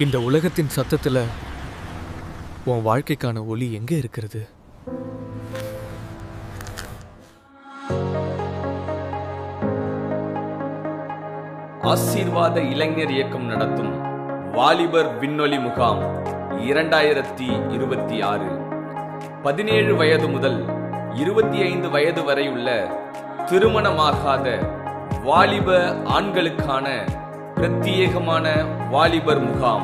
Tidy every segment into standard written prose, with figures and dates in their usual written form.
இந்த உலகத்தின் சத்தத்துல உன் வாழ்க்கைக்கான ஒளி எங்க இருக்கிறது? ஆசீர்வாத இளைஞர் இயக்கம் நடத்தும் வாலிபர் விண்ணொலி முகாம் 2026 17 வயது முதல் 25 வயது வரை உள்ள திருமணமாகாத வாலிப ஆண்களுக்கான பிரத்யேகமான வாலிபர் முகாம்.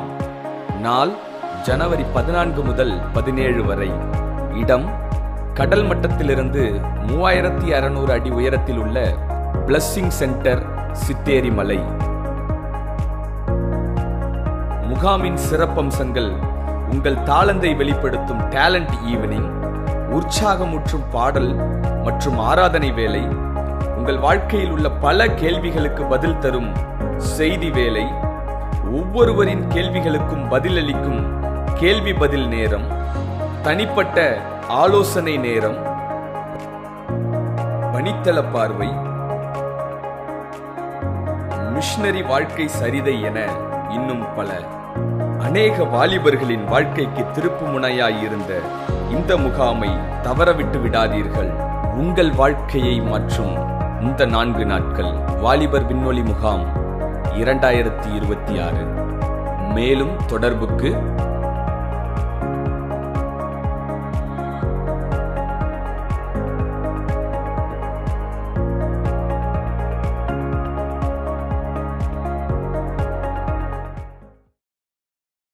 நாள் ஜனவரி 14 முதல் 17 வரை. இடம் கடல் மட்டத்திலிருந்து 3600 அடி உயரத்தில் உள்ள பிளஸ்ஸிங் சென்டர், சித்தேரி மலை. முகாமின் சிறப்பம்சங்கள்: உங்கள் தாளந்தை வெளிப்படுத்தும் டேலண்ட் ஈவினிங், உற்சாகமுற்றும் பாடல் மற்றும் ஆராதனை வேலை, உங்கள் வாழ்க்கையில் உள்ள பல கேள்விகளுக்கு பதில் தரும் செய்தி வேலை, ஒவ்வொருவரின் கேள்விகளுக்கும் பதிலளிக்கும் கேள்வி பதில் நேரம், தனிப்பட்ட ஆலோசனை நேரம், பணித்தள பார்வை, மிஷனரி வாழ்க்கை சரிதை என இன்னும் பல. அநேக வாலிபர்களின் வாழ்க்கைக்கு திருப்பு முனையாயிருந்த இந்த முகாமை தவறவிட்டு விடாதீர்கள். உங்கள் வாழ்க்கையை மாற்றும் இந்த 4 நாட்கள் வாலிபர் விண்ணொலி முகாம் 2026. மேலும் தொடர்புக்கு